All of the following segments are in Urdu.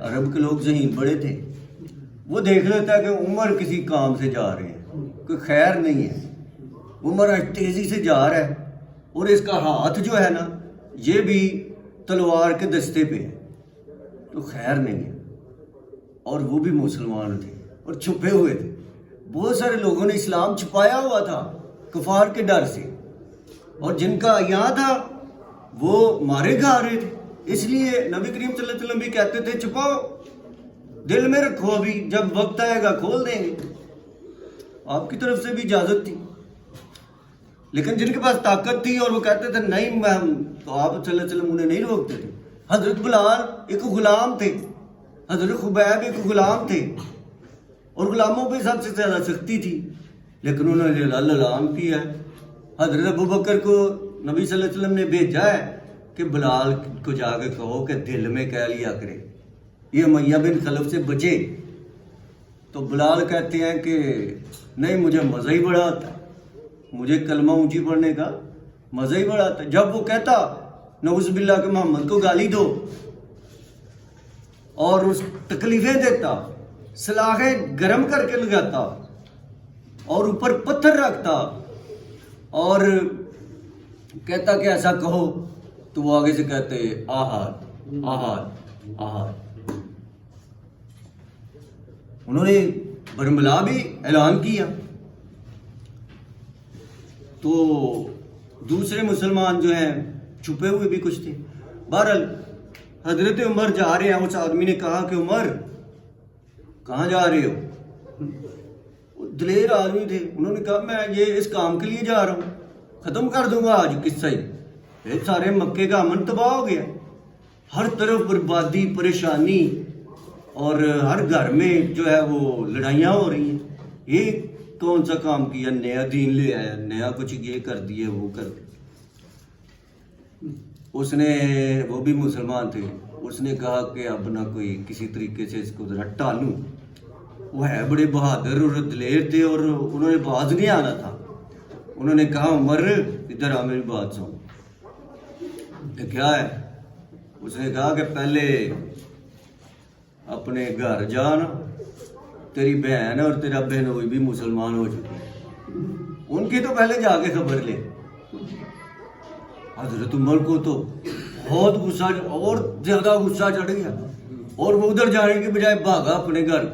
عرب کے لوگ ذہین بڑے تھے، وہ دیکھ لیتا ہے کہ عمر کسی کام سے جا رہے ہیں، کوئی خیر نہیں ہے، عمر تیزی سے جا رہا ہے اور اس کا ہاتھ جو ہے نا یہ بھی تلوار کے دستے پہ ہے، تو خیر نہیں ہے۔ اور وہ بھی مسلمان تھے اور چھپے ہوئے تھے، بہت سارے لوگوں نے اسلام چھپایا ہوا تھا کفار کے ڈر سے، اور جن کا یہاں تھا وہ مارے گا رہے تھے۔ اس لیے نبی کریم صلی اللہ علیہ وسلم بھی کہتے تھے چھپاؤ، دل میں رکھو، ابھی جب وقت آئے گا کھول دیں گے۔ آپ کی طرف سے بھی اجازت تھی، لیکن جن کے پاس طاقت تھی اور وہ کہتے تھے نہیں تو آپ صلی اللہ علیہ وسلم انہیں نہیں روکتے تھے۔ حضرت بلال ایک غلام تھے، حضرت خبیب ایک غلام تھے، اور غلاموں پہ سب سے زیادہ سختی تھی، لیکن انہوں نے اعلان کیا ہے۔ حضرت ابوبکر کو نبی صلی اللہ علیہ وسلم نے بھیجا ہے کہ بلال کو جا کے کہو کہ دل میں کہہ لیا کرے یہ امیہ بن خلف سے بچے۔ تو بلال کہتے ہیں کہ نہیں، مجھے مزہ ہی بڑا آتا ہے، مجھے کلمہ اونچی پڑھنے کا مزہ ہی بڑا آتا ہے۔ جب وہ کہتا نعوذ باللہ کہ محمد کو گالی دو اور اس تکلیفیں دیتا، سلاخیں گرم کر کے لگاتا اور اوپر پتھر رکھتا اور کہتا کہ ایسا کہو، تو وہ آگے سے کہتے آہاد آہاد آہاد۔ انہوں نے برملا بھی اعلان کیا، تو دوسرے مسلمان جو ہیں چھپے ہوئے بھی کچھ تھے۔ بہرحال حضرت عمر جا رہے ہیں، اس آدمی نے کہا کہ عمر کہاں جا رہے ہو؟ دلیر آدمی تھے، انہوں نے کہا میں یہ اس کام کے لیے جا رہا ہوں، ختم کر دوں گا آج قصہ ہی۔ سارے مکے کا امن تباہ ہو گیا، ہر طرف بربادی، پریشانی، اور ہر گھر میں جو ہے وہ لڑائیاں ہو رہی ہیں۔ یہ کون سا کام کیا، نیا دین لے آیا، نیا کچھ یہ کر دیے وہ کر دیا۔ اس نے، وہ بھی مسلمان تھے، اس نے کہا کہ اب نہ کوئی کسی طریقے سے اس کو ذرا ٹالوں۔ وہ ہے بڑے بہادر اور دلیر تھے اور انہوں نے باز نہیں آنا تھا۔ انہوں نے کہا عمر ادھر آ، میری بات سن۔ کیا ہے؟ اس نے کہا کہ پہلے اپنے گھر جانا، تیری بہن اور تیرا بہنوئی بھی مسلمان ہو چکے ہیں، ان کی تو پہلے جا کے خبر لے۔ حضرت عمر کو تو بہت غصہ اور زیادہ غصہ چڑھ گیا، اور وہ ادھر جانے کے بجائے بھاگا اپنے گھر،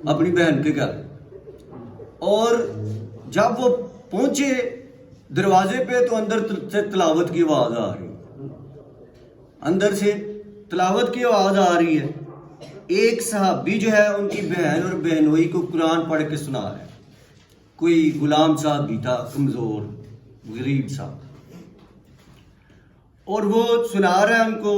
اپنی بہن کے گھر۔ اور جب وہ پہنچے دروازے پہ تو اندر سے تلاوت کی آواز آ رہی، اندر سے تلاوت کی آواز آ رہی ہے۔ ایک صحابی جو ہے ان کی بہن اور بہنوئی کو قرآن پڑھ کے سنا رہا ہے، کوئی غلام صاحب بھی تھا، کمزور غریب صاحب، اور وہ سنا رہا ہے ان کو۔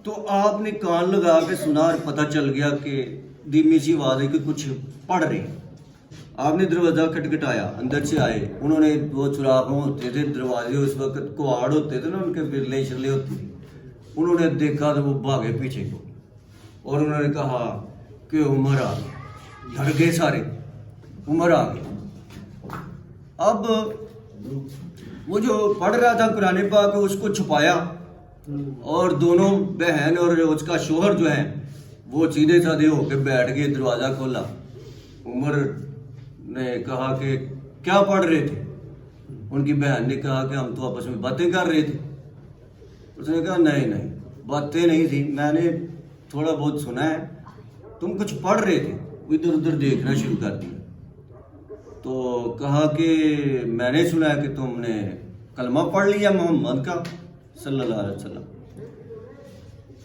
تو آپ نے کان لگا کے سنا اور پتہ چل گیا کہ دھیمی سی آواز ہے کہ کچھ پڑھ رہے ہیں۔ آپ نے دروازہ کھٹکھٹایا، اندر سے آئے، انہوں نے، وہ سوراخوں ہوتے تھے دروازے اس وقت، کواڑ ہوتے تھے نا، ان کے برلے شرلے ہوتی تھی، انہوں نے دیکھا تو وہ بھاگے پیچھے کو، اور انہوں نے کہا کہ عمر آ گئے، ڈر گئے سارے، عمر آ گئے۔ اب وہ جو پڑھ رہا تھا قرآن پاک اس کو چھپایا، اور دونوں بہن اور اس کا شوہر جو ہیں وہ سیدھے سادھے ہو کے بیٹھ گئے، دروازہ کھولا۔ عمر نے کہا کہ کیا پڑھ رہے تھے؟ ان کی بہن نے کہا کہ ہم تو آپس میں باتیں کر رہے تھے۔ اس نے کہا نہیں باتیں نہیں تھی، میں نے تھوڑا بہت سنا ہے، تم کچھ پڑھ رہے تھے۔ ادھر ادھر دیکھنا شروع کر دیا، تو کہا کہ میں نے سنا ہے کہ تم نے کلمہ پڑھ لیا محمد کا صلی اللہ علیہ وسلم۔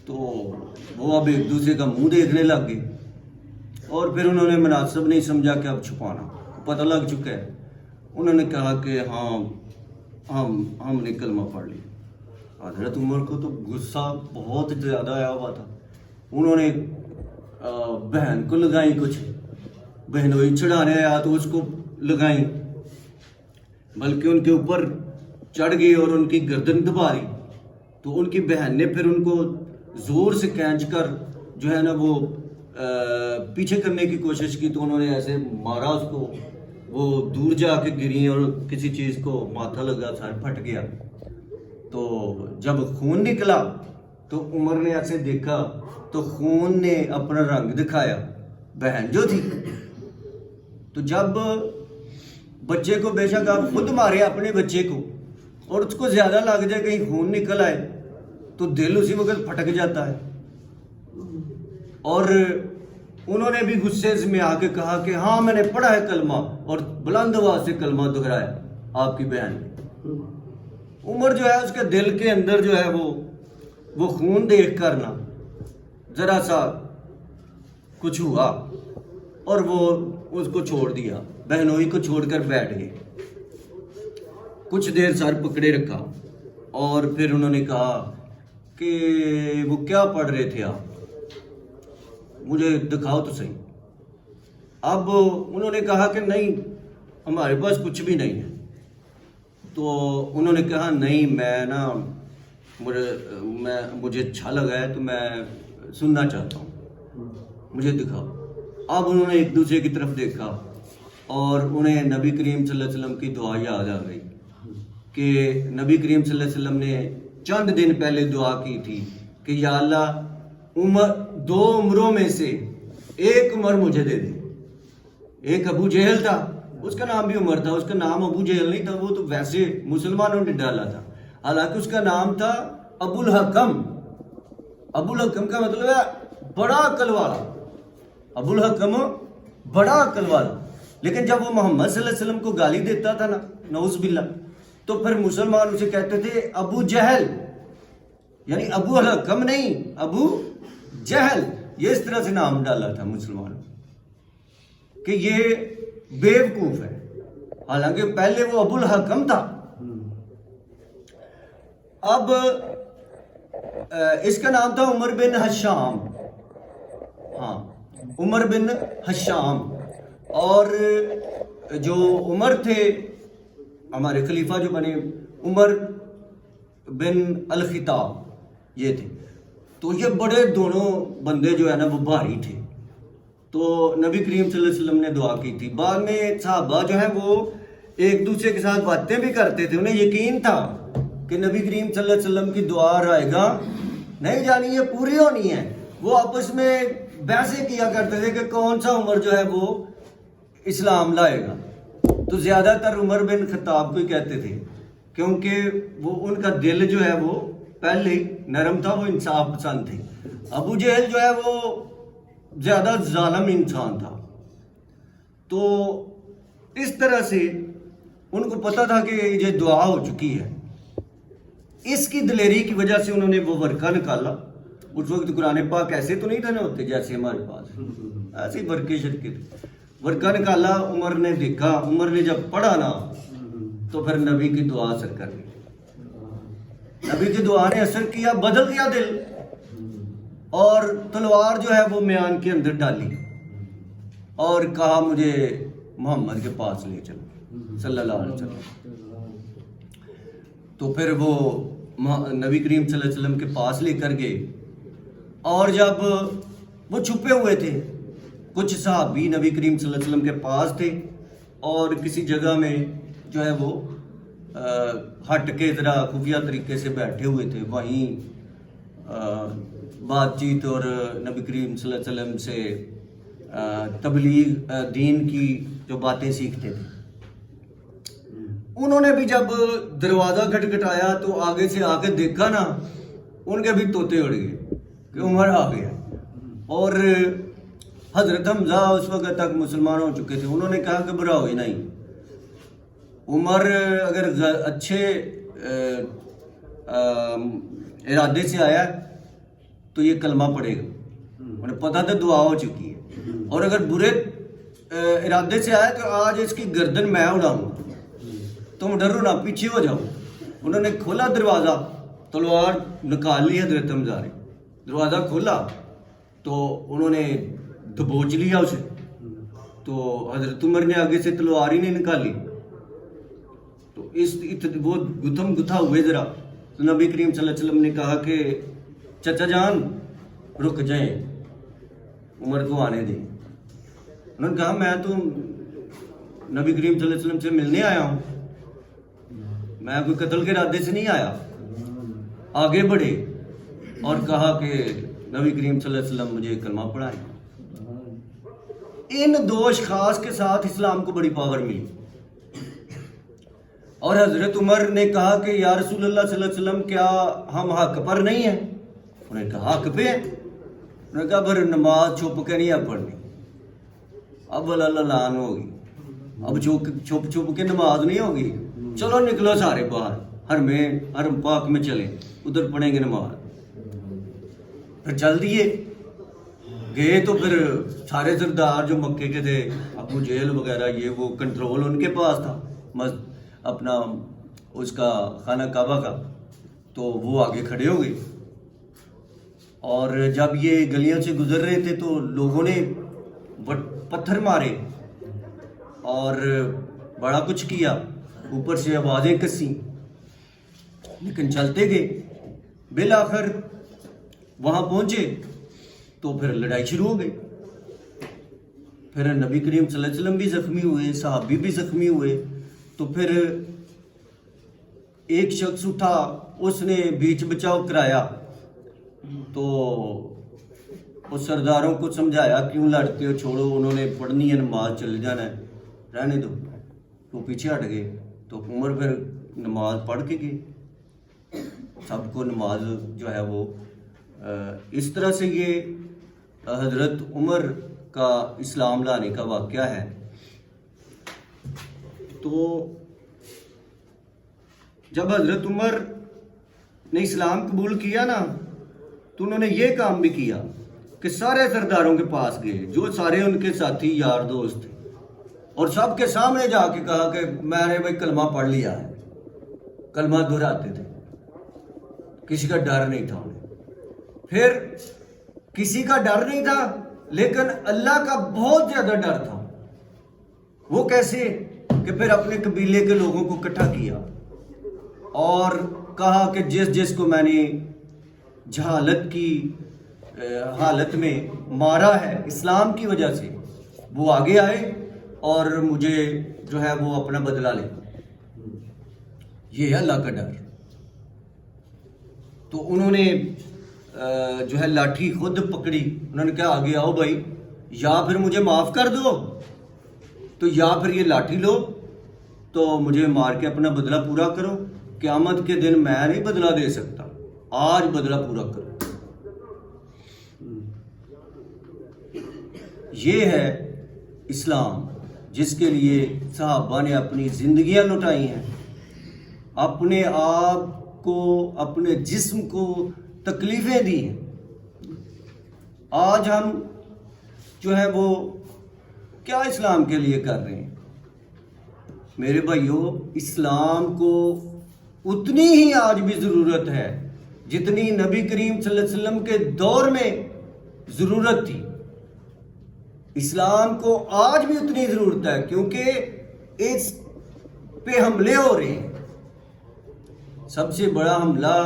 تو وہ اب ایک دوسرے کا منہ دیکھنے لگ گئے، اور پھر انہوں نے مناسب نہیں سمجھا کہ اب چھپانا، پتہ لگ چکا ہے۔ انہوں نے کہا کہ ہاں ہم نے کلمہ پڑھ لیا۔ حضرت عمر کو تو غصہ بہت زیادہ آیا ہوا تھا، انہوں نے بہن کو لگائیں، کچھ بہنوئی چڑھانے آیا تو اس کو لگائیں، بلکہ ان کے اوپر چڑھ گئی اور ان کی گردن دبا رہی۔ تو ان کی بہن نے پھر ان کو زور سے کھینچ کر جو ہے نا وہ پیچھے کرنے کی کوشش کی، تو انہوں نے ایسے مارا اس کو، وہ دور جا کے گری اور کسی چیز کو ماتھا لگا، سر پھٹ گیا۔ تو جب خون نکلا تو عمر نے ایسے دیکھا تو خون نے اپنا رنگ دکھایا، بہن جو تھی. تو جب بچے کو بے شک آپ خود مارے اپنے بچے کو اور اس کو زیادہ لگ جائے، کہیں خون نکل آئے تو دل اسی وقت پھٹک جاتا ہے. اور انہوں نے بھی غصے میں آ کے کہا کہ ہاں میں نے پڑھا ہے کلمہ، اور بلند آواز سے کلمہ دہرایا آپ کی بہن نے. عمر جو ہے اس کے دل کے اندر جو ہے وہ خون دیکھ کر نا ذرا سا کچھ ہوا اور وہ اس کو چھوڑ دیا، بہنوئی کو چھوڑ کر بیٹھ گئے. کچھ دیر سر پکڑے رکھا اور پھر انہوں نے کہا کہ وہ کیا پڑھ رہے تھے آپ، مجھے دکھاؤ تو صحیح. اب انہوں نے کہا کہ نہیں ہمارے پاس کچھ بھی نہیں ہے. تو انہوں نے کہا نہیں میں نا مجھے اچھا لگا ہے تو میں سننا چاہتا ہوں، مجھے دکھاؤ. اب انہوں نے ایک دوسرے کی طرف دیکھا اور انہیں نبی کریم صلی اللہ علیہ وسلم کی دعا یاد آ گئی کہ نبی کریم صلی اللہ علیہ وسلم نے چند دن پہلے دعا کی تھی کہ یا اللہ دو عمروں میں سے ایک عمر مجھے دے دے. ایک ابو جہل تھا، اس کا نام بھی عمر تھا، اس کا نام ابو جہل نہیں تھا، وہ تو ویسے مسلمانوں نے ڈالا تھا، حالانکہ اس کا نام تھا ابو الحکم. ابو الحکم کا مطلب ہے بڑا عقل والا، ابو الحکم بڑا عقل والا. لیکن جب وہ محمد صلی اللہ علیہ وسلم کو گالی دیتا تھا نا نعوذ باللہ، تو پھر مسلمان اسے کہتے تھے ابو جہل، یعنی ابو الحکم نہیں ابو جہل. یہ اس طرح سے نام ڈالا تھا مسلمانوں کہ یہ بیوقوف ہے، حالانکہ پہلے وہ ابو الحکم تھا. اب اس کا نام تھا عمر بن حشام. ہاں عمر بن حشام. اور جو عمر تھے ہمارے خلیفہ جو بنے عمر بن الخطاب یہ تھے. تو یہ بڑے دونوں بندے جو ہے نا وہ بھاری تھے. تو نبی کریم صلی اللہ علیہ وسلم نے دعا کی تھی. بعد میں صحابہ جو ہیں وہ ایک دوسرے کے ساتھ باتیں بھی کرتے تھے، انہیں یقین تھا کہ نبی کریم صلی اللہ علیہ وسلم کی دعا رائے گا نہیں جانی یہ پوری ہونی ہے. وہ آپس میں بحثیں کیا کرتے تھے کہ کون سا عمر جو ہے وہ اسلام لائے گا. تو زیادہ تر عمر بن خطاب کو ہی کہتے تھے کیونکہ وہ ان کا دل جو ہے وہ پہلے ہی نرم تھا، وہ انصاف پسند تھے. ابو جہل جو ہے وہ زیادہ ظالم انسان تھا. تو اس طرح سے ان کو پتا تھا کہ یہ دعا ہو چکی ہے. اس کی دلیری کی وجہ سے انہوں نے وہ ورقہ نکالا. اس وقت قرآن پاک ایسے تو نہیں تھے نا ہوتے جیسے ہمارے پاس، ایسے ورقے شرکے تھے. ورقہ نکالا، عمر نے دیکھا، عمر نے جب پڑھا نا تو پھر نبی کی دعا اثر کر گئی. نبی کی دعا نے اثر کیا، بدل گیا دل، اور تلوار جو ہے وہ میان کے اندر ڈالی اور کہا مجھے محمد کے پاس لے چلو صلی اللہ علیہ وسلم. تو پھر وہ نبی کریم صلی اللہ علیہ وسلم کے پاس لے کر گئے. اور جب وہ چھپے ہوئے تھے، کچھ صحابی نبی کریم صلی اللہ علیہ وسلم کے پاس تھے اور کسی جگہ میں جو ہے وہ ہٹ کے ذرا خفیہ طریقے سے بیٹھے ہوئے تھے، وہیں بات چیت اور نبی کریم صلی اللہ علیہ وسلم سے تبلیغ دین کی جو باتیں سیکھتے تھے. انہوں نے بھی جب دروازہ کھٹکھٹایا تو آگے سے آ کے دیکھا نا، ان کے بھی طوطے اڑ گئے کہ عمر آ گیا. اور حضرت حمزہ اس وقت تک مسلمان ہو چکے تھے. انہوں نے کہا کہ گھبراؤ ہی نہیں، عمر اگر اچھے ارادے سے آیا تو یہ کلمہ پڑھے گا. انہیں پتہ تھا دعا ہو چکی ہے. اور اگر برے ارادے سے آیا تو آج اس کی گردن میں اڑاؤں گا، تم ڈرو نہ، پیچھے ہو جاؤ. انہوں نے کھولا دروازہ، تلوار نکال لی حضرت حمزہ نے. دروازہ کھولا تو انہوں نے دبوچ لیا اسے. تو حضرت عمر نے آگے سے تلوار ہی نہیں نکالی. تو وہ گتھم گتھا ہوئے ذرا. تو نبی کریم صلی اللہ علیہ وسلم نے کہا کہ چچا جان رک جائیں، عمر کو آنے دیں. انہوں نے کہا میں تو نبی کریم صلی اللہ علیہ وسلم سے ملنے آیا ہوں، میں کوئی قتل کے ارادے سے نہیں آیا. آگے بڑھے اور کہا کہ نبی کریم صلی اللہ علیہ وسلم مجھے کلمہ پڑھائیں. ان 2 اشخاص کے ساتھ اسلام کو بڑی پاور ملی. اور حضرت عمر نے کہا کہ یا رسول اللہ صلی اللہ علیہ وسلم کیا ہم حق پر نہیں ہیں؟ انہوں نے کہا حق پہ ہیں. انہوں نے کہا پھر نماز چھپ کے نہیں اب پڑھنی. اب اللہ لعن ہوگی. اب چھپ کے نماز نہیں ہوگی. چلو نکلو سارے باہر حرم پاک میں چلیں, ادھر پڑھیں گے نماز. پھر چل دیے گئے. تو پھر سارے سردار جو مکے کے تھے, ابو جہل وغیرہ, یہ وہ کنٹرول ان کے پاس تھا اپنا اس کا خانہ کعبہ کا. تو وہ آگے کھڑے ہو گئے. اور جب یہ گلیاں سے گزر رہے تھے تو لوگوں نے پتھر مارے اور بڑا کچھ کیا, اوپر سے آوازیں کسیں, لیکن چلتے گئے. بالآخر وہاں پہنچے تو پھر لڑائی شروع ہو گئی. پھر نبی کریم صلی اللہ علیہ وسلم بھی زخمی ہوئے, صحابی بھی زخمی ہوئے. تو پھر ایک شخص اٹھا, اس نے بیچ بچاؤ کرایا. تو اس سرداروں کو سمجھایا کیوں لڑتے ہو, چھوڑو, انہوں نے پڑھنی ہے نماز, چل جانا ہے, رہنے دو. تو پیچھے ہٹ گئے. تو عمر پھر نماز پڑھ کے گئے. سب کو نماز جو ہے وہ اس طرح سے یہ حضرت عمر کا اسلام لانے کا واقعہ ہے. تو جب حضرت عمر نے اسلام قبول کیا نا, تو انہوں نے یہ کام بھی کیا کہ سارے سرداروں کے پاس گئے جو سارے ان کے ساتھی یار دوست تھے, اور سب کے سامنے جا کے کہا کہ میں نے بھائی کلمہ پڑھ لیا ہے. کلمہ دہراتے تھے, کسی کا ڈر نہیں تھا انہیں. پھر کسی کا ڈر نہیں تھا, لیکن اللہ کا بہت زیادہ ڈر تھا. وہ کیسے کہ پھر اپنے قبیلے کے لوگوں کو اکٹھا کیا اور کہا کہ جس کو میں نے جہالت کی حالت میں مارا ہے اسلام کی وجہ سے, وہ آگے آئے اور مجھے جو ہے وہ اپنا بدلہ لے. یہ ہے اللہ کا ڈر. تو انہوں نے جو ہے لاٹھی خود پکڑی. انہوں نے کہا آگے آؤ بھائی, یا پھر مجھے معاف کر دو, تو یا پھر یہ لاٹھی لو تو مجھے مار کے اپنا بدلہ پورا کرو. قیامت کے دن میں نہیں بدلہ دے سکتا, آج بدلہ پورا کرو. یہ ہے اسلام جس کے لیے صحابہ نے اپنی زندگیاں لٹائی ہیں, اپنے آپ کو, اپنے جسم کو تکلیفیں دی ہیں. آج ہم جو ہے وہ کیا اسلام کے لیے کر رہے ہیں؟ میرے بھائیوں, اسلام کو اتنی ہی آج بھی ضرورت ہے جتنی نبی کریم صلی اللہ علیہ وسلم کے دور میں ضرورت تھی. اسلام کو آج بھی اتنی ضرورت ہے کیونکہ اس پہ حملے ہو رہے ہیں. سب سے بڑا حملہ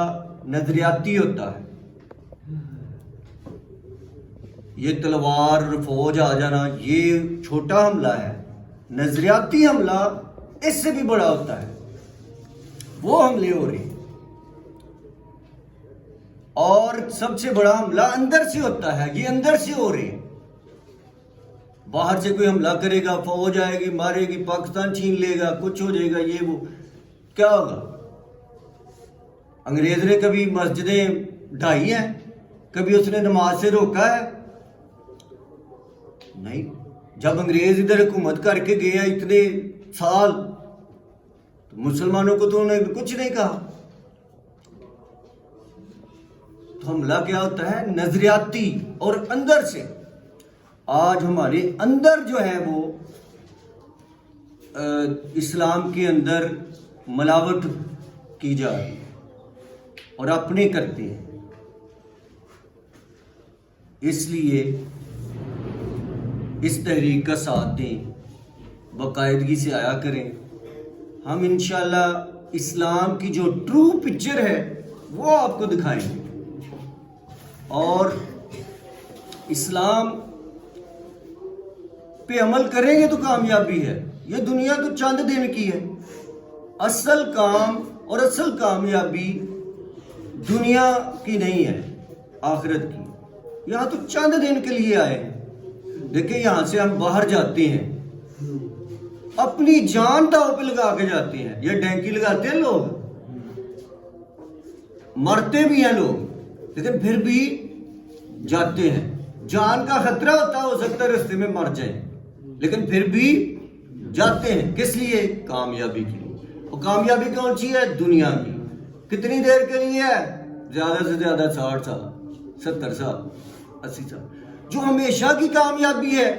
نظریاتی ہوتا ہے. یہ تلوار اور فوج آ جانا یہ چھوٹا حملہ ہے. نظریاتی حملہ اس سے بھی بڑا ہوتا ہے. وہ حملے ہو رہے ہیں. اور سب سے بڑا حملہ اندر سے ہوتا ہے. یہ اندر سے ہو رہے ہیں. باہر سے کوئی حملہ کرے گا, فوج آئے گی, مارے گی, پاکستان چھین لے گا, کچھ ہو جائے گا, یہ وہ, کیا ہوگا؟ انگریز نے کبھی مسجدیں ڈھائی ہیں؟ کبھی اس نے نماز سے روکا ہے؟ نہیں. جب انگریز ادھر حکومت کر کے گیا اتنے سال, تو مسلمانوں کو تو انہوں نے کچھ نہیں کہا. تو حملہ کیا ہوتا ہے؟ نظریاتی اور اندر سے. آج ہمارے اندر جو ہے وہ اسلام کے اندر ملاوٹ کی جا رہی ہے اور اپنے کرتے ہیں. اس لیے اس تحریک کا ساتھ دیں, باقاعدگی سے آیا کریں. ہم انشاءاللہ اسلام کی جو ٹرو پکچر ہے وہ آپ کو دکھائیں گے, اور اسلام پہ عمل کریں گے تو کامیابی ہے. یہ دنیا تو چند دن کی ہے. اصل کام اور اصل کامیابی دنیا کی نہیں ہے. آخرت کی، یہاں تو چند دن کے لیے آئے ہیں۔ دیکھیں یہاں سے ہم باہر جاتے ہیں، اپنی جان داؤ پہ لگا کے جاتے ہیں، یہ ڈینکی لگاتے ہیں لوگ، مرتے بھی ہیں لوگ، لیکن پھر بھی جاتے ہیں، جان کا خطرہ ہوتا ہے، ہو سکتا ہے رستے میں مر جائیں، لیکن پھر بھی جاتے ہیں۔ کس لیے؟ کامیابی کے لیے۔ اور کامیابی کون سی ہے؟ دنیا کی۔ کتنی دیر کے لیے ہے؟ زیادہ سے زیادہ 60 سال، 70 سال، 80 سال۔ جو ہمیشہ کی کامیابی ہے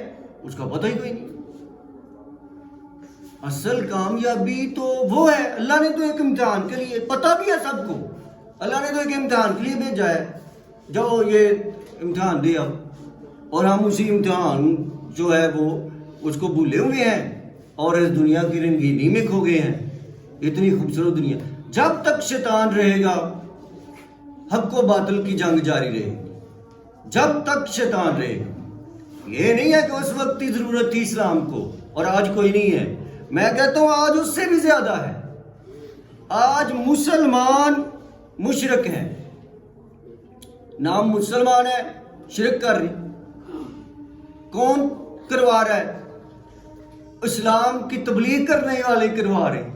اس کا پتہ ہی کوئی نہیں۔ اصل کامیابی تو وہ ہے، اللہ نے تو ایک امتحان کے لیے، پتہ بھی ہے سب کو، اللہ نے تو ایک امتحان کے لیے بھیجا ہے، جو یہ امتحان دیا، اور ہم اسی امتحان جو ہے وہ اس کو بھولے ہوئے ہیں اور اس دنیا کی رنگینی میں کھو گئے ہیں۔ اتنی خوبصورت دنیا، جب تک شیطان رہے گا حق و باطل کی جنگ جاری رہے گی، جب تک شیطان رہے گا۔ یہ نہیں ہے کہ اس وقت کی ضرورت تھی اسلام کو اور آج کوئی نہیں ہے، میں کہتا ہوں آج اس سے بھی زیادہ ہے۔ آج مسلمان مشرک ہیں، نام مسلمان ہے، شرک کر رہے۔ کون کروا رہا ہے؟ اسلام کی تبلیغ کرنے والے کروا رہے ہیں،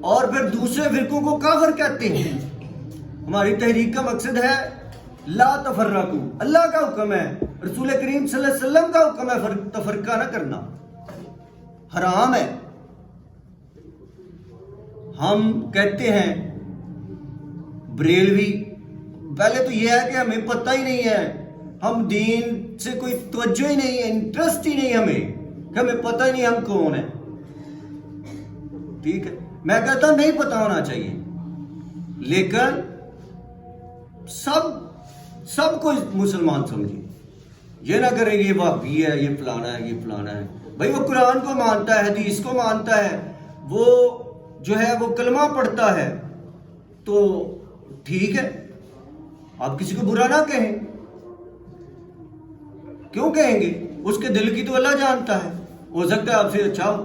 اور پھر دوسرے فرقوں کو کافر کہتے ہیں۔ ہماری تحریک کا مقصد ہے لا تفرقو، اللہ کا حکم ہے، رسول کریم صلی اللہ علیہ وسلم کا حکم ہے تفرقہ نہ کرنا، حرام ہے۔ ہم کہتے ہیں بریلوی، پہلے تو یہ ہے کہ ہمیں پتہ ہی نہیں ہے، ہم دین سے کوئی توجہ ہی نہیں ہے، انٹرسٹ ہی نہیں ہمیں، کہ ہمیں پتہ ہی نہیں ہم کون ہیں۔ ٹھیک ہے، میں کہتا ہوں نہیں پتہ ہونا چاہیے، لیکن سب کو مسلمان سمجھے، یہ نہ کریں یہ وہابی ہے، یہ فلانا ہے، یہ فلانا ہے۔ بھائی وہ قرآن کو مانتا ہے، حدیث کو مانتا ہے، وہ جو ہے وہ کلمہ پڑھتا ہے، تو ٹھیک ہے، آپ کسی کو برا نہ کہیں، کیوں کہیں گے؟ اس کے دل کی تو اللہ جانتا ہے، ہو سکتا ہے آپ سے اچھا ہو۔